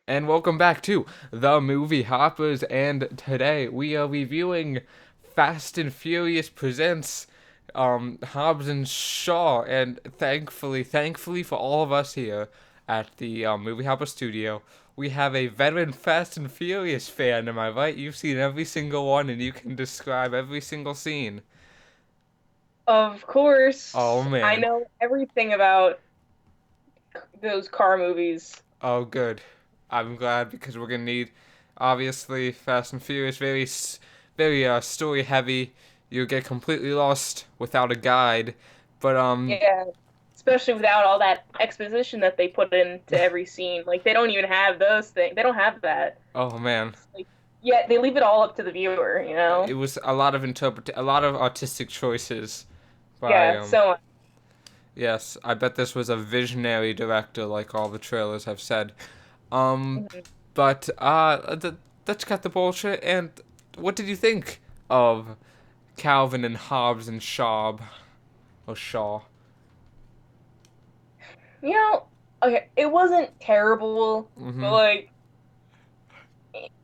And welcome back to the Movie Hoppers. And today we are reviewing Fast and Furious Presents Hobbs and Shaw. And thankfully for all of us here at the Movie Hopper Studio, we have a veteran Fast and Furious fan. Am I right? You've seen every single one, and you can describe every single scene. Of Oh course, I man. know everything about those car movies. Oh good. I'm glad because we're gonna need obviously Fast and Furious very story heavy. You get completely lost without a guide. But Yeah, especially without all that exposition that they put into every scene. Like they don't even have those things. They don't have that. oh man. It's like, yeah, they leave it all up to the viewer, you It know? was a lot of artistic choices by Yeah, so yes, I bet this was a visionary director like all the trailers have said. Um mhm. but let's cut the bullshit and what did you think of Calvin and Hobbs and Shaw or Shaw? You know, okay, it wasn't terrible, but Mm-hmm. like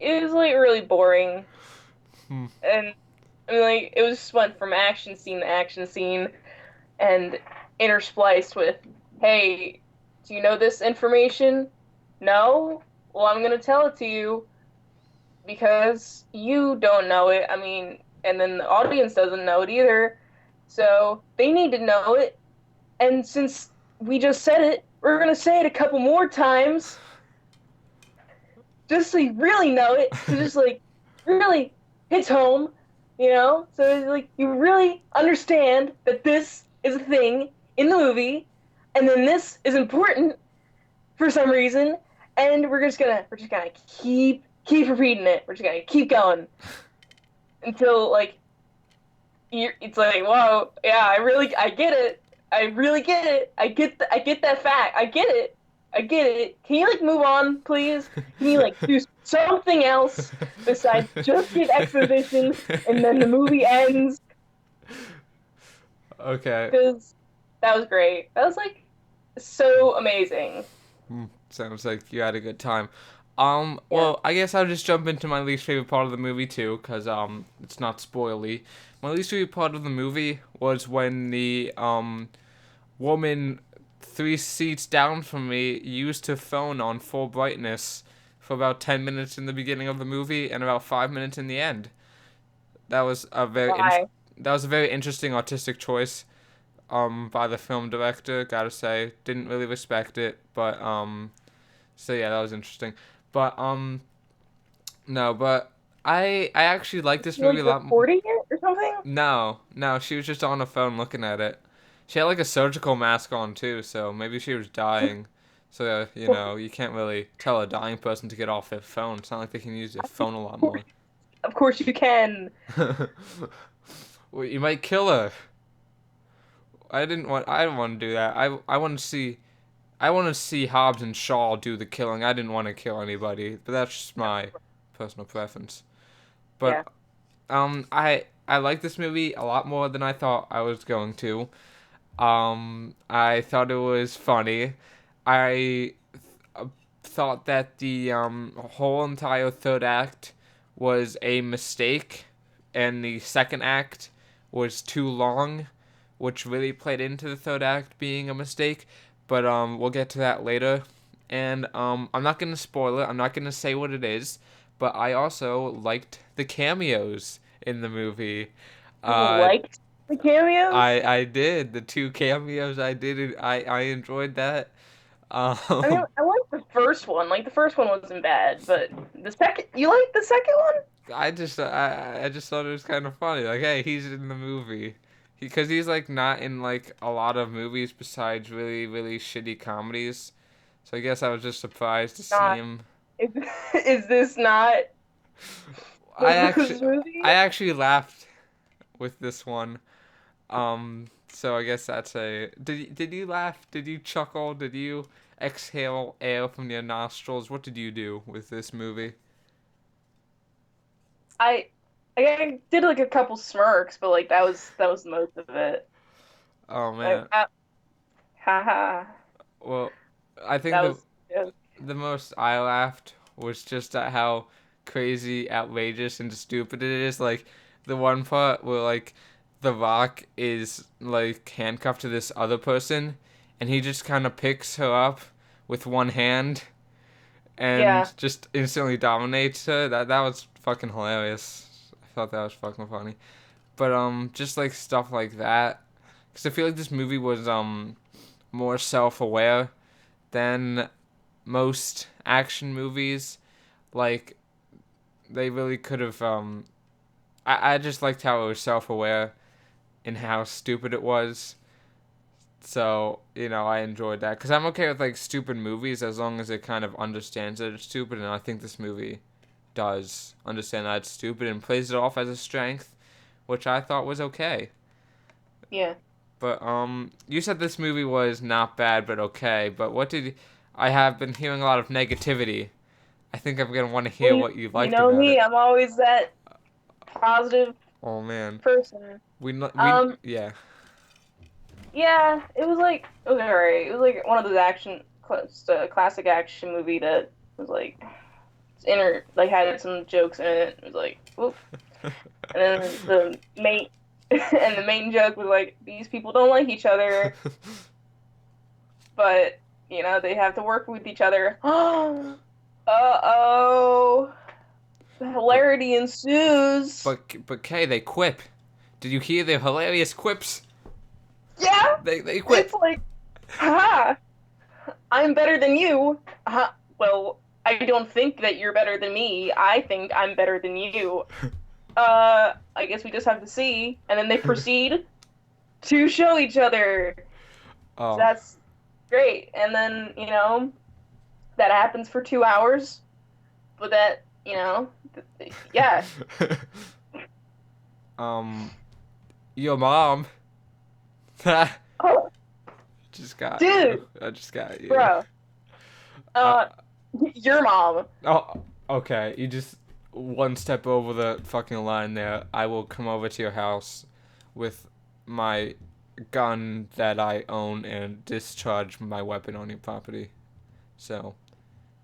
it was like really boring. Hmm. And I mean like it was just went from action scene to action scene and interspliced with, hey, do you know this information? No? Well, I'm going to tell it to you because you don't know it. I mean, and then the audience doesn't know it either. So they need to know it. And since we just said it, we're going to say it a couple more times just so you really know it. So just like really hits home, you know? So it's like you really understand that this is a thing in the movie, and then this is important for some reason, and we're just gonna keep repeating it. We're just gonna keep going until like it's like, whoa, yeah, I get it. I really get it. I get that fact. I get it. I get it. Can you like move on, please? Can you like do something else besides just give exposition and then the movie ends? Okay. Because that was great. That was like so amazing. Sounds like you had a good time. Yeah. Well, I guess I'll just jump into my least favorite part of the movie too, cause it's not spoily. My least favorite part of the movie was when the woman 3 seats down from me used her phone on full brightness for about 10 minutes in the beginning of the movie and about 5 minutes in the end. That was a Why? that was a very interesting artistic choice by the film director. Gotta say, didn't really respect it, but so yeah, that was interesting. But no, but I actually like this You movie like a lot. recording it or something? No, she was just on the phone looking at it. She had like a surgical mask on too, so maybe she was dying. So you can't really tell a dying person to get off their phone. It's not like they can use their phone a lot more. Of course you can. Well, you might kill her. I didn't want to do that. I want to see Hobbs and Shaw do the killing. I didn't want to kill anybody, but that's just my personal preference. Yeah. But I like this movie a lot more than I thought I was going to. I thought it was funny. I thought that the whole entire third act was a mistake, and the second act was too long, which really played into the third act being a mistake. But we'll get to that later. And I'm not gonna spoil it. I'm not gonna say what it is. But I also liked the cameos in the movie. You Uh, liked the cameos? I did the two cameos. I did. I enjoyed that. I mean, Um, I liked the first one. Like the first one wasn't bad, but the second, you liked the second one? I just thought it was kind of funny. Like, hey, he's in the movie, because he's like not in like a lot of movies besides really shitty comedies. So I guess I was just surprised to see Not. him. Is, is this not I one of actually those movies? I actually laughed with this one. So I guess that's a. Did you laugh? Did you chuckle? Did you exhale air from your nostrils? What did you do with this movie? I I did like a couple smirks, but like that was most of it. Oh Like, man. haha, Well, I think that was yeah. the most I laughed was just at how crazy, outrageous, and stupid it is. Like the one part where like The Rock is like handcuffed to this other person, and he just kind of picks her up with one hand Yeah. and just instantly dominates her. That was fucking hilarious. I thought that was fucking funny. But just like stuff like that, because I feel like this movie was more self-aware than most action movies. Like they really could have. I just liked how it was self-aware and how stupid it was. So I enjoyed that because I'm okay with like stupid movies as long as it kind of understands that it's stupid, and I think this movie does understand that it's stupid and plays it off as a strength, which I thought was okay. Yeah. But you said this movie was not bad but okay. But what did I have been hearing a lot of negativity? I think I'm gonna want to Well, hear what you you liked know about me, it. I'm always that positive Oh man, person. we Um, yeah. yeah, it was alright. It was like one of those classic action movie that was like had some jokes in it. It was like, whoop. And then the main and the main joke was like, these people don't like each other, but they have to work with each other. Uh-oh. The but hilarity ensues. but Kay, they quip. Did you hear their hilarious quips? Yeah, They it's quip. like, ha, I'm better than you. Well, I don't think that you're better than me. I think I'm better than you. I guess we just have to see. And then they proceed to show each other. So Oh. that's great. And then, that happens for 2 hours. But yeah. um, your mom. Oh, Just got you. dude, I just got you. bro. Uh, Uh, your mom. oh, okay. You just one step over the fucking line there. I will come over to your house with my gun that I own and discharge my weapon on your property. So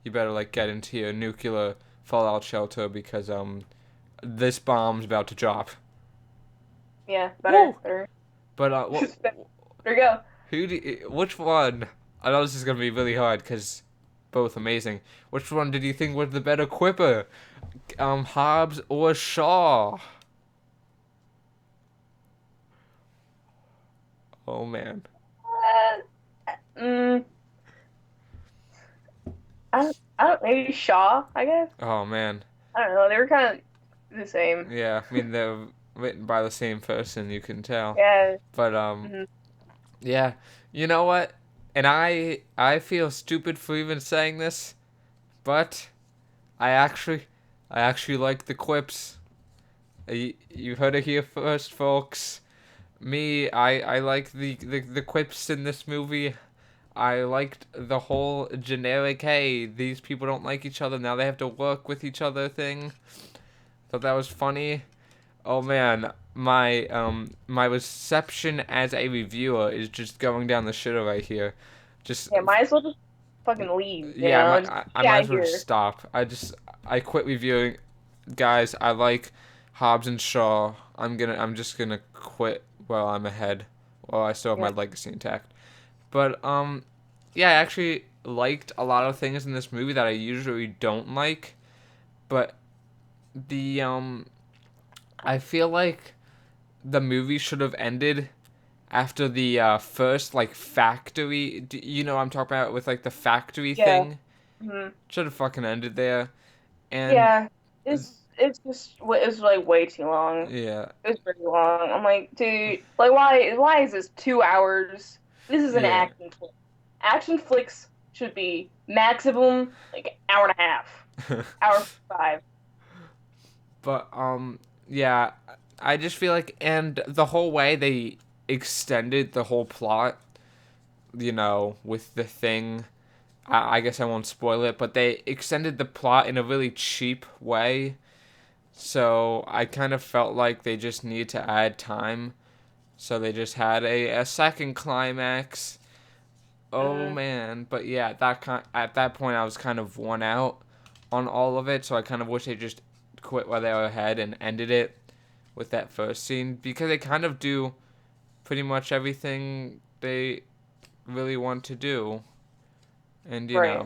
you better like get into your nuclear fallout shelter because this bomb's about to drop. Yeah, better, Woo! better. But There you go. which one? I know this is gonna be really hard because both amazing. Which one did you think was the better quipper? Hobbs or Shaw? Oh man. Mm, I don't, maybe Shaw, I guess. Oh man. I don't know. They were kind of the same. Yeah, I mean they're written by the same person, you can tell. Yeah. But Mhm. yeah. You know what? And I feel stupid for even saying this, but I actually I actually like the quips. You heard it here first, folks. I like the quips in this movie. I liked the whole generic, hey, these people don't like each other, now they have to work with each other thing. Thought that was funny. Oh man, my reception as a reviewer is just going down the shitter right here. Just Yeah, might as well just fucking leave, yeah, Just I get might out as of well just here. stop. I quit reviewing, guys. I like Hobbs and Shaw. I'm just gonna quit while I'm ahead. While I still have my Yeah. legacy intact. But yeah, I actually liked a lot of things in this movie that I usually don't like. But the I feel like the movie should have ended after the first like factory. You know what I'm talking about with like the factory Yeah. thing? hmm Should have fucking ended there. And Yeah. It's like way too long. yeah, It was pretty long. I'm like, dude, like why is this 2 hours? This is an yeah. action flick. Action flicks should be maximum like hour and a half, hour five. But yeah, I just feel like and the whole way they extended the whole plot, with the thing. I guess I won't spoil it, but they extended the plot in a really cheap way. So I kind of felt like they just needed to add time. So they just had a second climax. Oh Mm, man, but yeah, at that point I was kind of worn out on all of it, so I kind of wish they just quit while they were ahead and ended it with that first scene because they kind of do pretty much everything they really want to do, and right.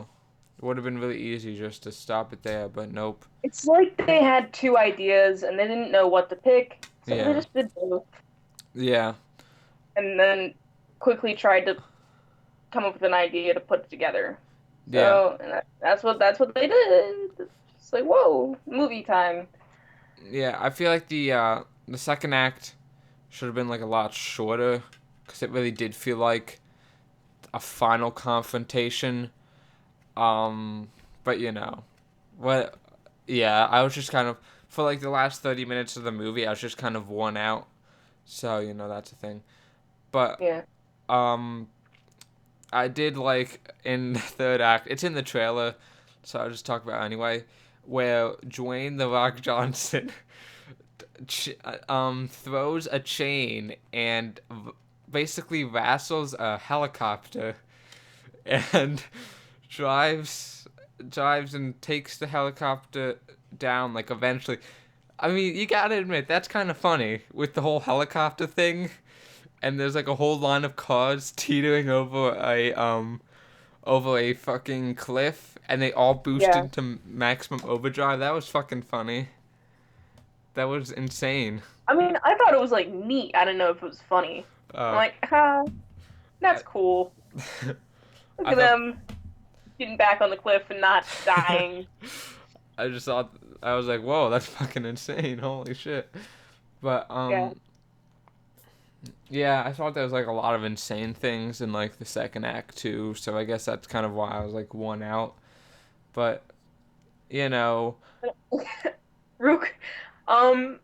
it would have been really easy just to stop it there, but nope. It's like they had two ideas and they didn't know what to pick, so they Yeah, just did both, yeah, and then quickly tried to come up with an idea to put it together. yeah, So and that's what they did. It's like, whoa, movie time. yeah. I feel like the second act should have been like a lot shorter because it really did feel like a final confrontation. Um, but what? Yeah, I was just kind of for like the last 30 minutes of the movie, I was just kind of worn out. So that's a thing. But Yeah. um, I did like in the third act. It's in the trailer, so I'll just talk about it anyway. Where Dwayne the Rock Johnson throws a chain and basically wrestles a helicopter and drives and takes the helicopter down like eventually. I mean, you gotta admit that's kind of funny with the whole helicopter thing, and there's like a whole line of cars teetering over a fucking cliff, and they all boost Yeah. into maximum overdrive. That was fucking funny. That was insane. I mean, I thought it was like neat. I didn't know if it was funny. I'm Uh, like, that's I, cool. Look I at thought them getting back on the cliff and not dying. I just thought I was like, whoa, that's fucking insane. Holy shit. But Yeah. yeah, I thought there was like a lot of insane things in like the second act too. So I guess that's kind of why I was like worn out. But you know, Rook, um,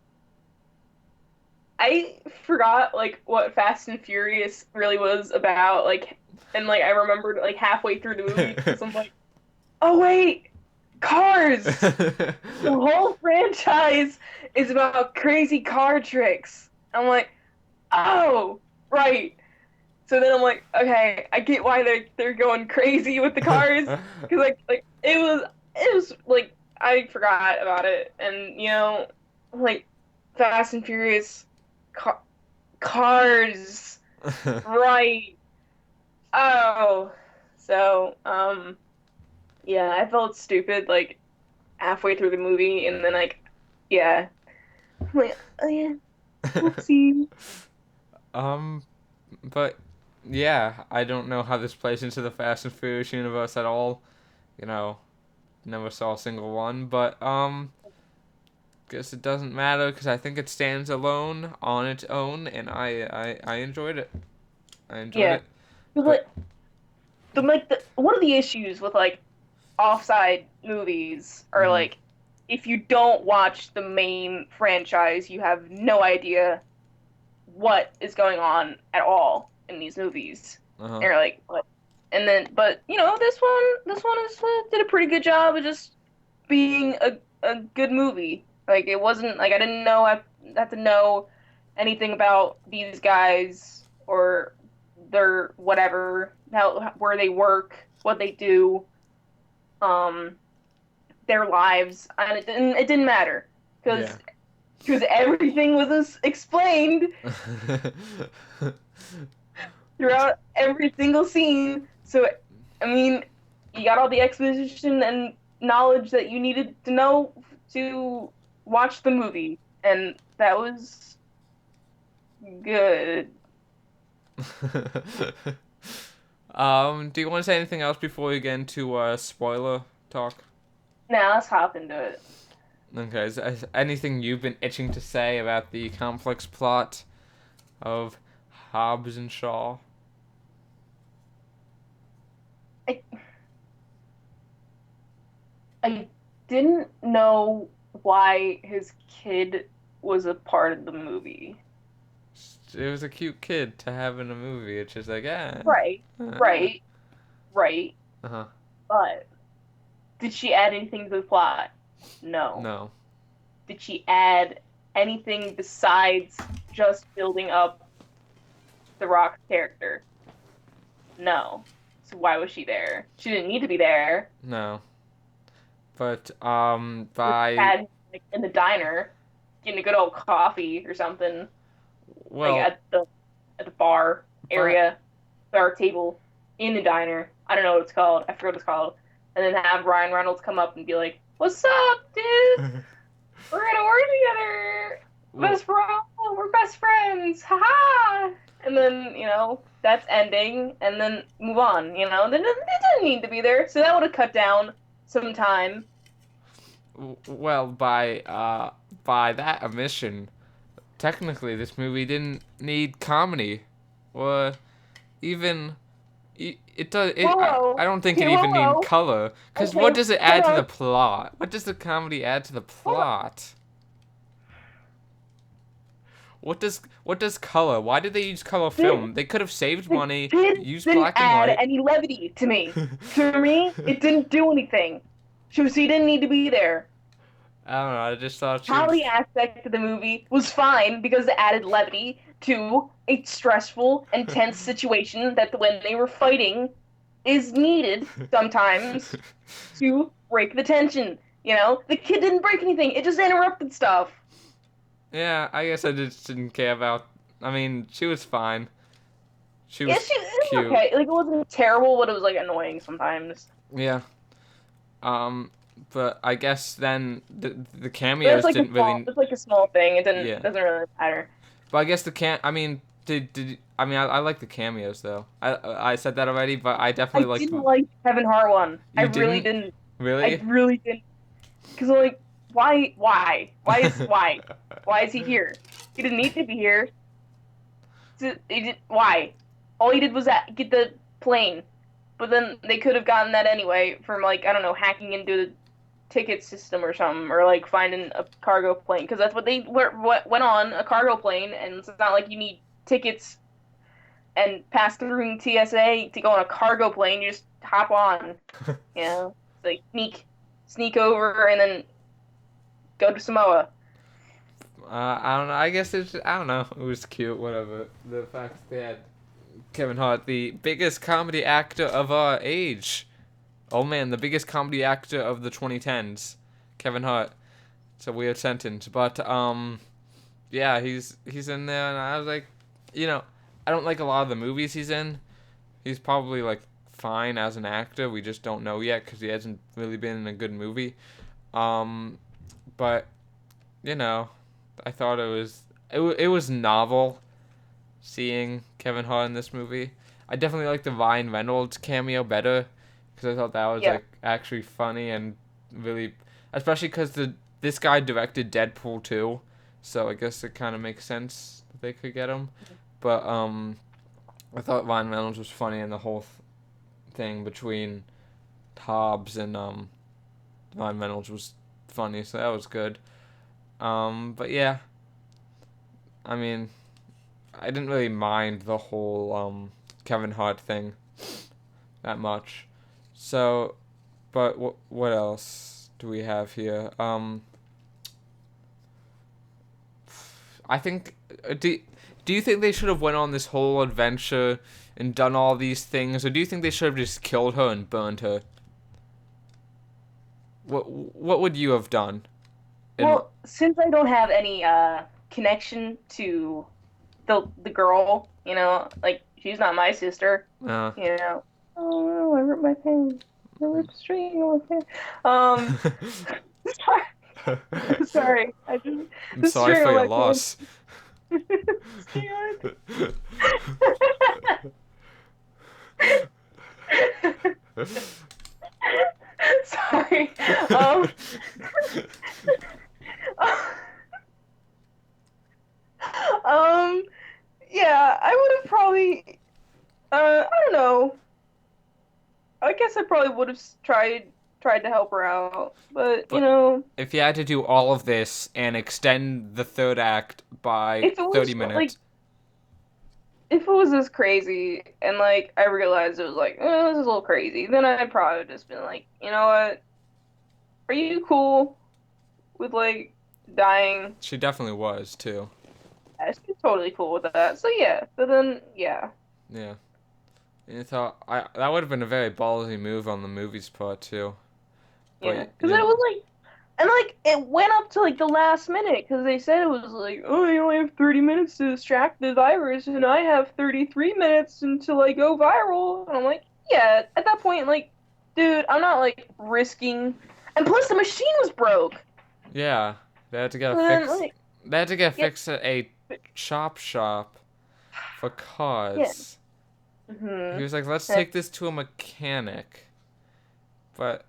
I forgot like what Fast and Furious really was about. Like, and like I remembered like halfway through the movie because I'm like, oh wait, cars. The whole franchise is about crazy car tricks. I'm like, oh, right. So then I'm like, okay, I get why they're going crazy with the cars because like it was like I forgot about it, and like Fast and Furious ca cars, right? Oh, so yeah, I felt stupid like halfway through the movie, and then like yeah, I'm like, oh yeah, whoopsie. um, but yeah, I don't know how this plays into the Fast and Furious universe at all. You know, never saw a single one, but guess it doesn't matter because I think it stands alone on its own, and I enjoyed it. I enjoyed Yeah, it, 'cause, but like the one of the issues with like offside movies are mm, like if you don't watch the main franchise, you have no idea what is going on at all in these movies. uh-huh. And you're like, what? And then, but this one did a pretty good job of just being a good movie. Like it wasn't like I didn't know I had to know anything about these guys or their whatever, how where they work, what they do, um, their lives, and it didn't matter Yeah. because everything was explained throughout every single scene. So, I mean, you got all the exposition and knowledge that you needed to know to watch the movie, and that was good. Do you want to say anything else before we get into spoiler talk? Now let's hop into it. Okay, is anything you've been itching to say about the complex plot of Hobbs and Shaw? I I didn't know why his kid was a part of the movie. It was a cute kid to have in a movie. It's just like, Right, uh, right, right. uh-huh. But did she add anything to the plot? No. No. Did she add anything besides just building up the Rock character? No. So why was she there? She didn't need to be there. No. But Just by had like in the diner, getting a good old coffee or something, like well, at the bar by area, bar table in the diner. I don't know what it's called. I forgot what it's called. And then have Ryan Reynolds come up and be like, "What's up, dude? We're gonna work together. well, We're best friends. Haha." And then, that's ending and then move on, Then it didn't need to be there. So that would have cut down some time. well, by that omission, technically this movie didn't need comedy, or even it does. I Whoa, don't think okay, it even need whoa, color. Cause okay, what does it hold add to the on, plot? What does the comedy add to the hold on. plot? What does color? Why did they use color This, film? They could have saved it money, used didn't black and add white. any levity to me. To me, it didn't do anything. She didn't need to be there. I don't know. I just thought she was. Comedy aspect of the movie was fine because it added levity to a stressful and tense situation that when they were fighting is needed sometimes to break the tension. The kid didn't break anything; it just interrupted stuff. Yeah, I guess I just didn't care about. I mean, she was fine. She Yeah, was it was cute. okay. Like it wasn't terrible, but it was like annoying sometimes. Yeah. Um, but I guess then the But it's cameos like a didn't small, really. it's like a small thing. It Yeah. doesn't really matter. But I guess the can. I mean, did I mean I like the cameos though. I said that already, but I I definitely like. didn't like Kevin Hart one. I You really didn't didn't. I really? really didn't. Because like, why is he here? He didn't need to be here. Why? All he did was get the plane, but then they could have gotten that anyway from like I don't know hacking into the ticket system or something, or like finding a cargo plane because that's what went on a cargo plane, and it's not like you need tickets and pass through TSA to go on a cargo plane. You just hop on, like sneak over and then go to Samoa. I don't know. I guess it's. I don't know. It was cute. Whatever. The fact that they had Kevin Hart, the biggest comedy actor of our age. Oh man, the biggest comedy actor of the 2010s, Kevin Hart. It's a weird sentence, but yeah, he's in there, and I was like, you know, I don't like a lot of the movies he's in. He's probably like fine as an actor. We just don't know yet because he hasn't really been in a good movie. Um, but you know, I thought it was novel seeing Kevin Hart in this movie. I definitely like the Ryan Reynolds cameo better because I thought that was Yeah, like actually funny and really, especially because this guy directed Deadpool 2, so I guess it kind of makes sense that they could get him. But I thought Ryan Reynolds was funny in the whole thing between Hobbs and Ryan Reynolds was funny, so that was good. But yeah, I mean, I didn't really mind the whole Kevin Hart thing that much. So, but what else do we have here? I think do you think they should have went on this whole adventure and done all these things, or do you think they should have just killed her and burned her? What would you have done? In well, since I don't have any connection to the girl, like she's not my sister, uh, you know. Oh no, I ripped my pen. I ripped a string on my pen. Um, sorry, sorry. I just I'm the sorry string for on your my pen. loss. Sorry. Um, um, yeah, I would have probably. I don't know. I guess I probably would have tried to help her out, but But if you had to do all of this and extend the third act by if it 30 was like minutes, if it was this crazy and like I realized it was like this is a little crazy, then I'd probably just been like, you know what? Are you cool with like dying? she definitely was too. Yeah, she's totally cool with that. So yeah, but then yeah, Yeah. And you thought that would have been a very ballsy move on the movie's part too. Yeah, But because it was like, and like it went up to like the last minute because they said it was like, oh, you only have 30 minutes to distract the virus, and I have 33 minutes until I go viral. And I'm like, yeah, at that point, like, dude, I'm not like risking. And plus, the machine was broke. yeah, they had to get a So then, fix. like, They had to get yeah, fixed at a shop for yeah. cars. He Hmm. was like, let's take this to a mechanic. But,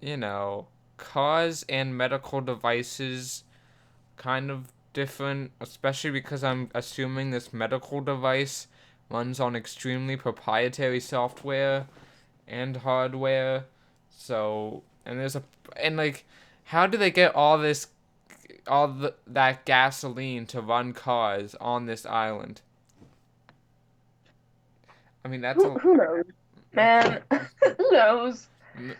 cars and medical devices kind of different, especially because I'm assuming this medical device runs on extremely proprietary software and hardware. So, and like, how do they get that gasoline to run cars on this island? I mean, Who knows, that's man? Who knows?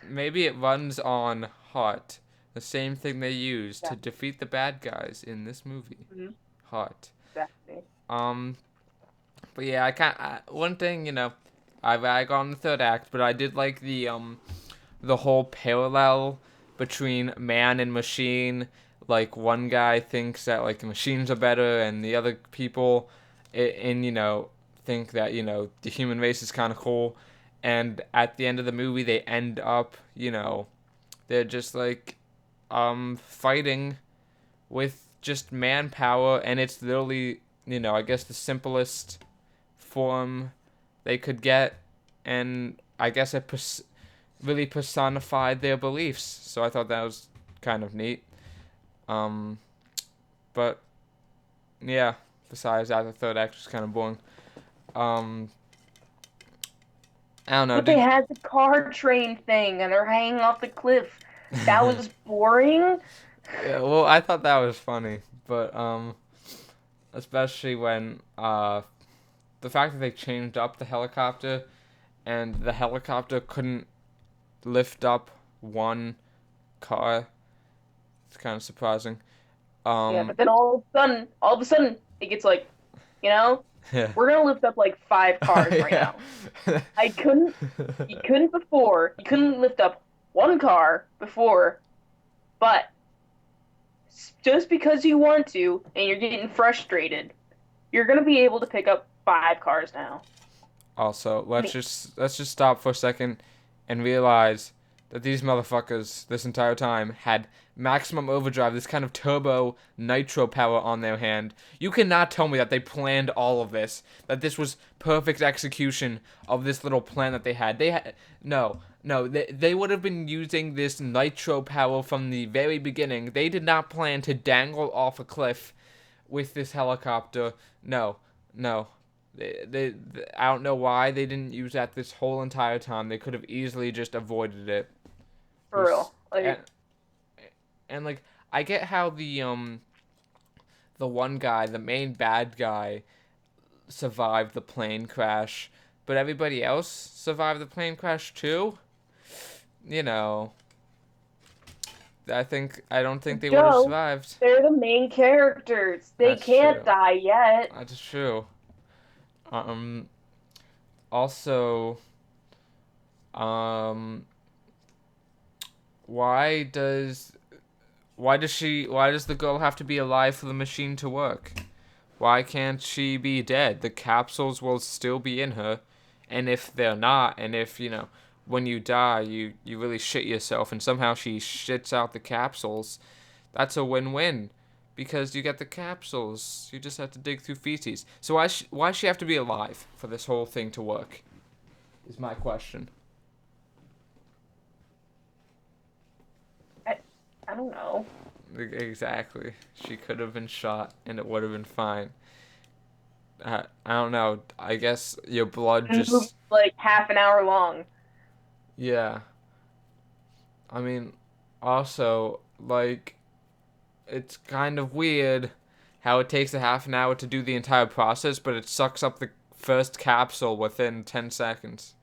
maybe it runs on heart, the same thing they use Yeah. to defeat the bad guys in this movie, Mhm. heart. Exactly. Um, but yeah, I can't. One thing, I rag on the third act, but I did like the whole parallel between man and machine. Like one guy thinks that like machines are better, and the other people, think that the human race is kind of cool. And at the end of the movie, they end up, they're just like fighting with just manpower, and it's literally I guess the simplest form they could get, and I guess it really personified their beliefs. So I thought that was kind of neat. Um, but yeah, besides that, the third act was kind of boring. Um, I don't know. But they Did had the car train thing and they're hanging off the cliff. That was boring. yeah, well, I thought that was funny, but especially when the fact that they changed up the helicopter and the helicopter couldn't lift up one car. It's kind of surprising. Yeah, Um, but then all of a sudden, it gets like, you know, yeah. we're gonna lift up like 5 cars right Yeah. now. I couldn't, you couldn't before. You couldn't lift up one car before, but just because you want to and you're getting frustrated, you're gonna be able to pick up 5 cars now. Also, I let's mean, just stop for a second and realize that these motherfuckers this entire time had maximum overdrive, this kind of turbo nitro power on their hand. You cannot tell me that they planned all of this, that this was perfect execution of this little plan that they had. They had no, they would have been using this nitro power from the very beginning. They did not plan to dangle off a cliff with this helicopter. No, no. I don't know why they didn't use that this whole entire time. They could have easily just avoided it. for This real. and, Like, and like I get how the one guy, the main bad guy, survived the plane crash, but everybody else survived the plane crash too. You know, I don't think they would have Joe, survived. they're the main characters. They That's can't true. die yet. That's true. Um. Also, um, why does why does the girl have to be alive for the machine to work? Why can't she be dead? The capsules will still be in her, and if they're not, and if when you die you really shit yourself and somehow she shits out the capsules, that's a win-win because you get the capsules. You just have to dig through feces. So why she have to be alive for this whole thing to work? Is my question. I, I don't know. Exactly. She could have been shot and it would have been fine. I don't know. I guess your blood And the movie's just. like half an hour long. Yeah. I mean, also, like, it's kind of weird how it takes a half an hour to do the entire process, but it sucks up the first capsule within 10 seconds.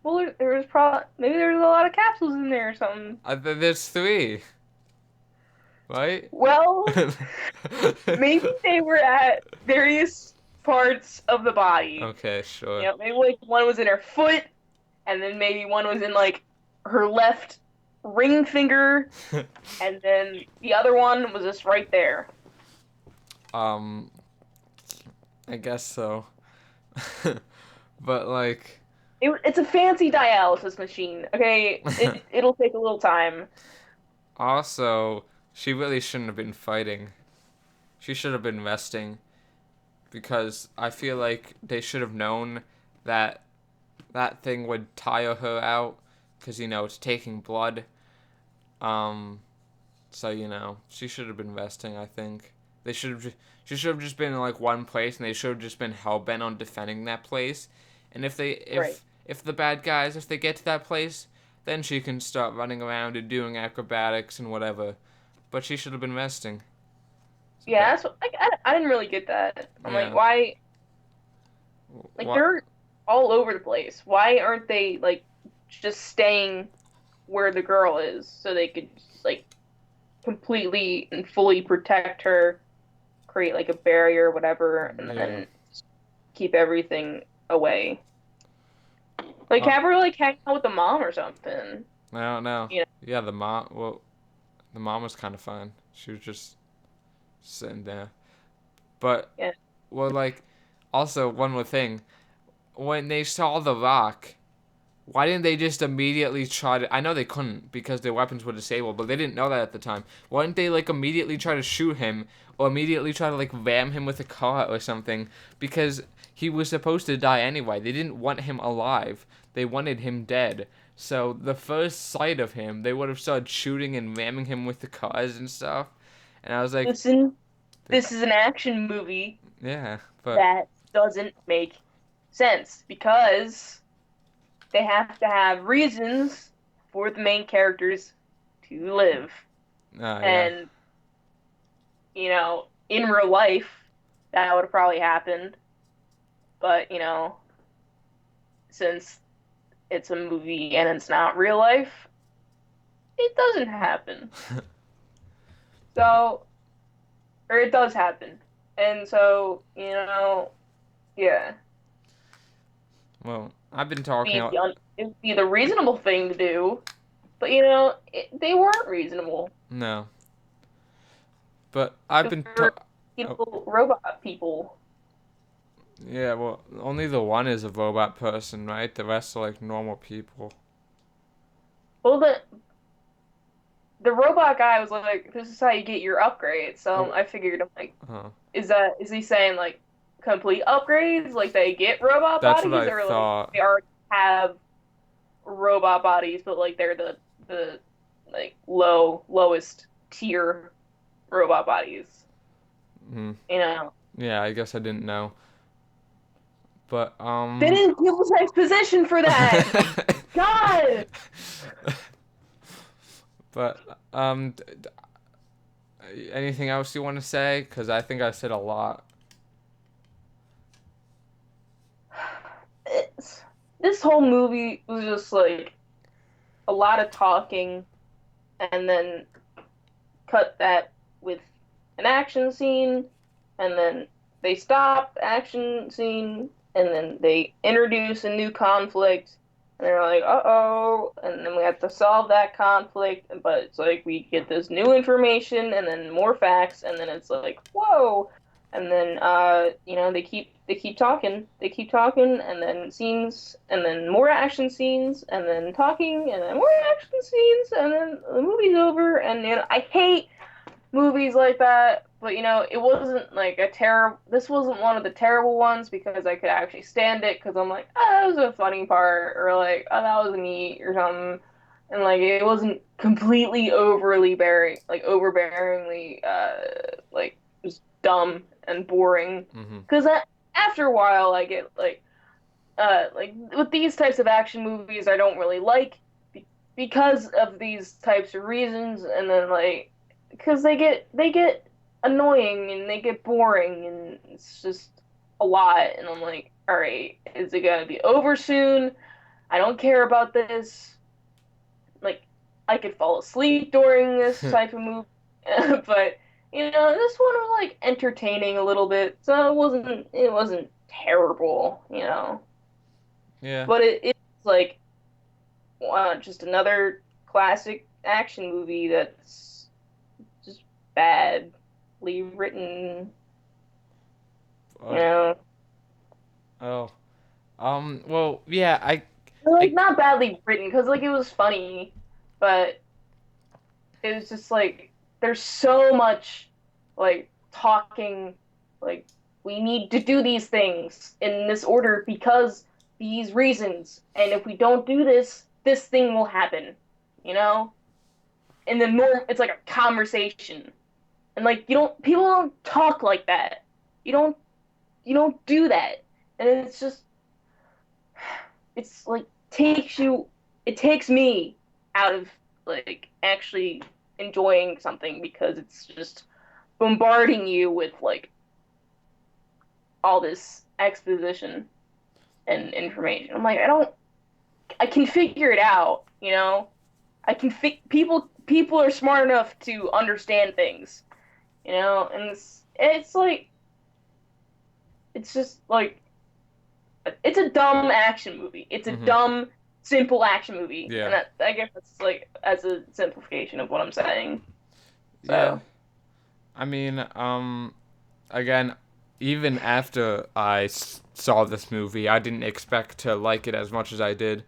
Well, there was probably maybe there was a lot of capsules in there or something. There's three, right? Well, maybe they were at various parts of the body. Okay, You sure. know, maybe like one was in her foot, and then maybe one was in like her left ring finger, and then the other one was just right there. um, I guess so. But like, It's a fancy dialysis machine. Okay, it'll take a little time. also, she really shouldn't have been fighting. She should have been resting because I feel like they should have known that that thing would tire her out because it's taking blood. Um, so she should have been resting. I think they should have. She should have just been in like one place, and they should have just been hell bent on defending that place. And if they Right. if the bad guys if they get to that place, then she can start running around and doing acrobatics and whatever. But she should have been resting. It's Yeah, bad. that's what, I didn't really get that. I'm like, Yeah. why? Like What? they're all over the place. Why aren't they like just staying where the girl is so they could just, like completely and fully protect her, create like a barrier or whatever, and Yeah. then keep everything away. Like Uh, have her like hang out with the mom or something. I don't know. You know? Yeah, the mom. Well, the mom was kind of fine. She was just sitting there. But Yeah. well, like, also one more thing. When they saw the rock, why didn't they just immediately try to? I know they couldn't because their weapons were disabled, but they didn't know that at the time. Why didn't they like immediately try to shoot him or immediately try to like ram him with a car or something? Because he was supposed to die anyway. They didn't want him alive. They wanted him dead. So the first sight of him, they would have started shooting and ramming him with the cars and stuff. And I was like, Listen, this is an action movie yeah, but that doesn't make sense because they have to have reasons for the main characters to live. yeah. And, in real life, that would have probably happened. But, since it's a movie and it's not real life, it doesn't happen. So, or it does happen. And so, yeah, Well, I've been talking. it'd be the reasonable thing to do, but, they weren't reasonable. No, but I've They been. were Oh, people, robot people. yeah, well, only the one is a robot person, right? The rest are like normal people. Well, the robot guy was like, "This is how you get your upgrades." So Oh, I figured, I'm like, uh, is he saying like complete upgrades, like they get robot that's what bodies, I or like thought. they already have robot bodies, but like they're the like lowest tier robot bodies, Mm, you know? yeah, I guess I didn't know, but They didn't give us exposition for that. God, but anything else you want to say? Because I think I said a lot. it's, this whole movie was just like a lot of talking, and then cut that with an action scene, and then they stop the action scene, and then they introduce a new conflict, and they're like, uh-oh, and then we have to solve that conflict, but it's like we get this new information and then more facts, and then it's like, whoa, and then they keep talking, and then scenes, and then more action scenes, and then talking, and then more action scenes, and then the movie's over, and I hate movies like that, but it wasn't like a terrible. This wasn't one of the terrible ones because I could actually stand it because I'm like, oh, that was a funny part, or like, oh, that was neat, or something, and like it wasn't completely overly bearing, like overbearingly, like just dumb and boring. Mm-hmm. Because after a while, I get like with these types of action movies, I don't really like because of these types of reasons, and then like because they get annoying and they get boring and it's just a lot, and I'm like, all right, is it gonna be over soon? I don't care about this. Like, I could fall asleep during this type of movie, but this one was like entertaining a little bit, so it wasn't terrible, Yeah. but it's like just another classic action movie that's just badly written, you Uh, know. oh. Well, yeah. Like I. not badly written because like it was funny, but it was just like there's so much like talking like we need to do these things in this order because these reasons, and if we don't do this, this thing will happen, you know? And then more it's like a conversation. And like you don't people don't talk like that. You don't you don't do that. And it's just it's like it takes me out of like actually enjoying something because it's just bombarding you with like all this exposition and information. I'm like, I can figure it out, I can people are smart enough to understand things, and it's like it's just like it's a dumb action movie. It's a Mhm. dumb, simple action movie, and Yeah. I guess that's like as a simplification of what I'm saying. Yeah. So I mean, again, even after saw this movie, I didn't expect to like it as much as I did.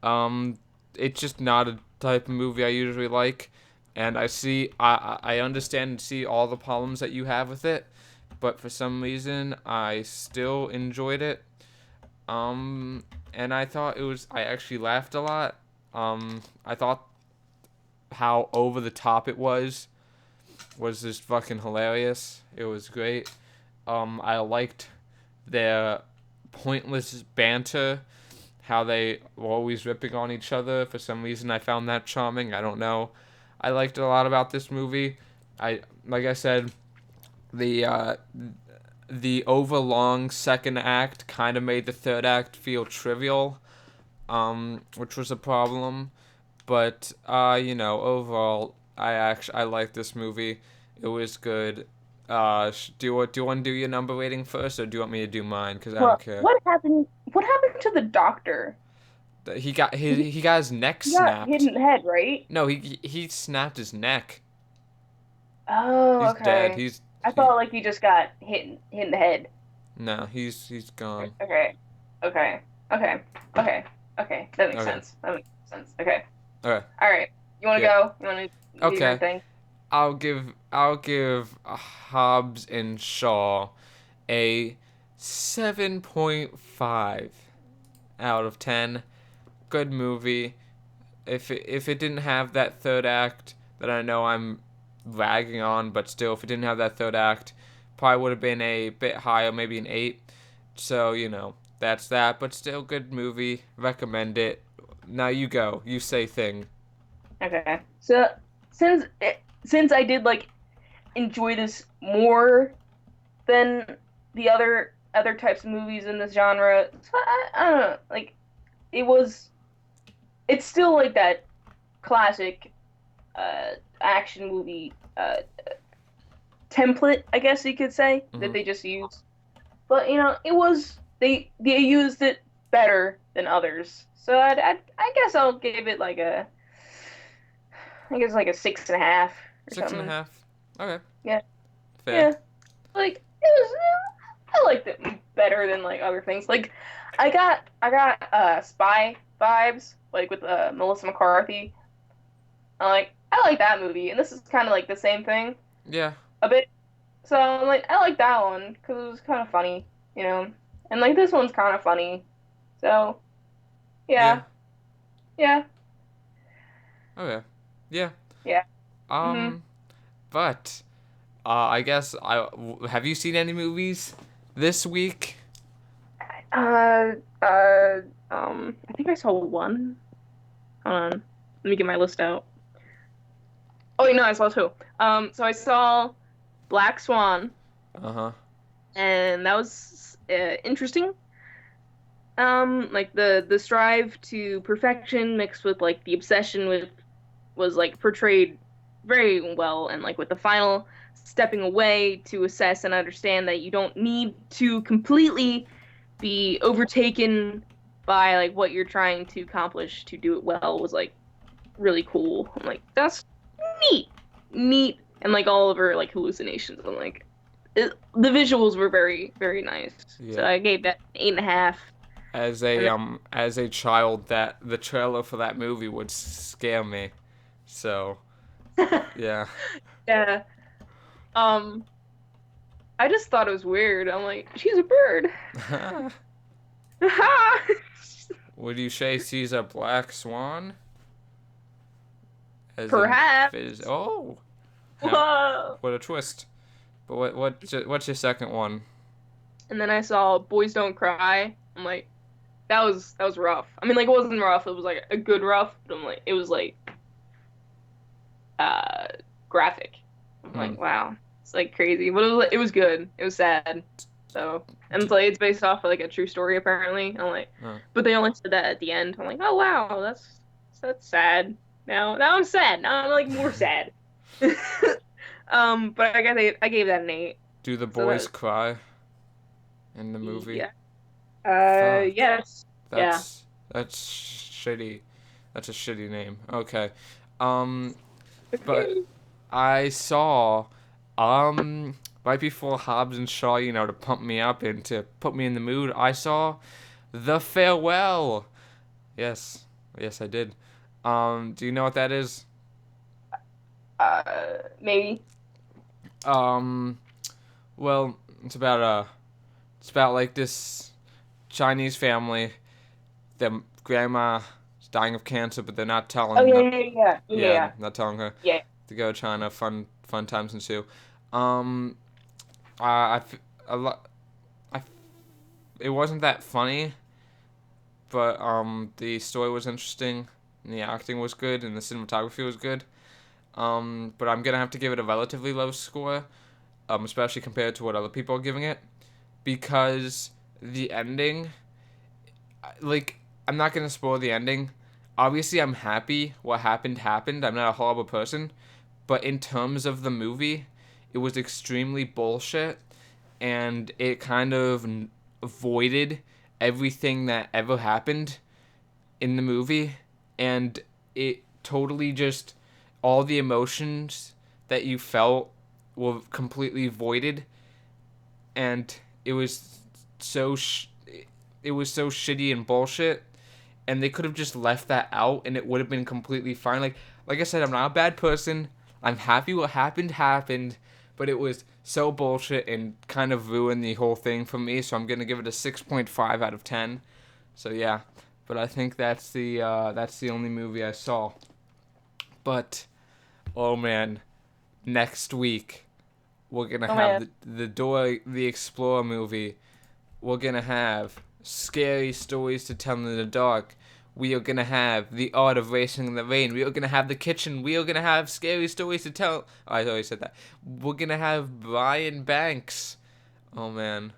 Um, it's just not a type of movie I usually like, and I understand and see all the problems that you have with it, but for some reason I still enjoyed it. And I actually laughed a lot. I thought how over the top it was just fucking hilarious. It was great. I liked their pointless banter, how they were always ripping on each other. For some reason, I found that charming. I don't know. I liked a lot about this movie. Like I said, the the overlong second act kind of made the third act feel trivial, which was a problem. But overall, I like this movie. It was good. Do you want to do your number rating first, or do you want me to do mine? Cause I don't care. what happened to the doctor? He got his neck He got hit snapped. in the head, right? No, he snapped his neck. Oh, He's dead. okay. I He thought like he just got hit in the head. no, he's gone. Okay. Okay. Okay. Okay. Okay. That makes Okay. sense. That makes sense. Okay. Okay. All right. You want to Yeah. go? You want to do your Okay. thing? I'll give Hobbs and Shaw a 7.5 out of 10. Good movie. If it didn't have that third act that I know I'm ragging on, but still, if it didn't have that third act, probably would have been a bit higher, maybe an 8. So, that's that, but still good movie. Recommend it. Now you go. You say thing. Okay. So since since I did like enjoy this more than the other types of movies in this genre, so I don't know. Like it was, it's still like that classic action movie template, I guess you could say, that Hmm. they just use. But it was they used it better than others. So I guess I'll give it like I guess like a 6.5 or Six and a something. half. Okay. Yeah, Fair. yeah. Like it was. I liked it better than like other things. Like I got Spy vibes like with Melissa McCarthy. I like that movie, and this is kind of like the same thing Yeah. a bit. So like I like that one because it was kind of funny, and like this one's kind of funny. So Yeah. yeah, yeah, Okay. Yeah. yeah. hmm Um. But I guess have you seen any movies this week? Uh, uh, I think I saw one. Hold on, let me get my list out. Oh wait, no, I saw two. So I saw Black Swan, Uh huh. and that was interesting. Like the strive to perfection mixed with like the obsession with was like portrayed very well, and like with the final stepping away to assess and understand that you don't need to completely be overtaken by like what you're trying to accomplish to do it well was like really cool. I'm like, that's neat, neat, and like all of her like hallucinations. I'm like, the visuals were very, very nice. So Yeah. I gave that 8.5. And As a child, that the trailer for that movie would scare me. So then, yeah. yeah, um, I just thought it was weird. I'm like, she's a bird. Would you say she's a black swan? As in fizz? Perhaps. Oh, Whoa. what a twist! But what's your second one? And then I saw Boys Don't Cry. I'm like, that was rough. I mean, like it wasn't rough. It was like a good rough. But I'm like, it was like uh graphic. I'm Hmm. like, wow, it's like crazy, but it was good. It was sad. So, and it's D- like it's based off of like a true story apparently. I'm like, huh. but they only said that at the end. I'm like, oh wow, that's sad. Now I'm sad. Now I'm like more sad. But I gave that an 8. Do the So that boys was, cry in the movie? yeah. Fuck. Yes. Yeah. That's shitty. That's a shitty name. Okay. Um, but I saw, right before Hobbs and Shaw, to pump me up and to put me in the mood, I saw The Farewell. Yes, yes, I did. Do you know what that is? Maybe. Um, well, it's about like this Chinese family. Their grandma is dying of cancer, but they're not Oh telling. yeah, No, yeah, yeah, yeah, yeah, yeah, not telling her yeah. to go to China. Fun times ensue. Um, I, I f- a lot. It wasn't that funny, but the story was interesting, and the acting was good, and the cinematography was good. But I'm gonna have to give it a relatively low score, especially compared to what other people are giving it, because the ending, like, I'm not gonna spoil the ending. Obviously, I'm happy what happened happened. I'm not a horrible person, but in terms of the movie, it was extremely bullshit, and it kind of avoided everything that ever happened in the movie, and it totally just all the emotions that you felt were completely voided, and it was so it was so shitty and bullshit, and they could have just left that out and it would have been completely fine. Like I said, I'm not a bad person. I'm happy what happened, but it was so bullshit and kind of ruined the whole thing for me. So I'm gonna give it a 6.5 out of 10. So yeah, but I think that's the only movie I saw. But oh man, next week we're gonna Oh have man. the Dora the Explorer movie. We're gonna have scary stories to tell in the dark. We are gonna have the art of racing in the rain. We are gonna have the kitchen. We are gonna have scary stories to tell. Oh, I already said that. We're gonna have Brian Banks. Oh man,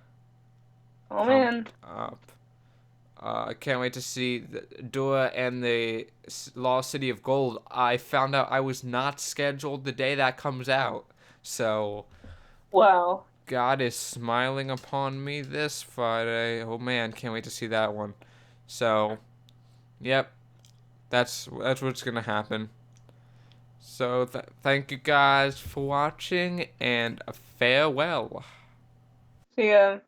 Oh pumped man. up. I can't wait to see Dora and the Lost City of Gold. I found out I was not scheduled the day that comes out. So, Wow. God is smiling upon me this Friday. Oh man, can't wait to see that one. So, yep, that's what's gonna happen. So, thank you guys for watching and farewell. So yeah.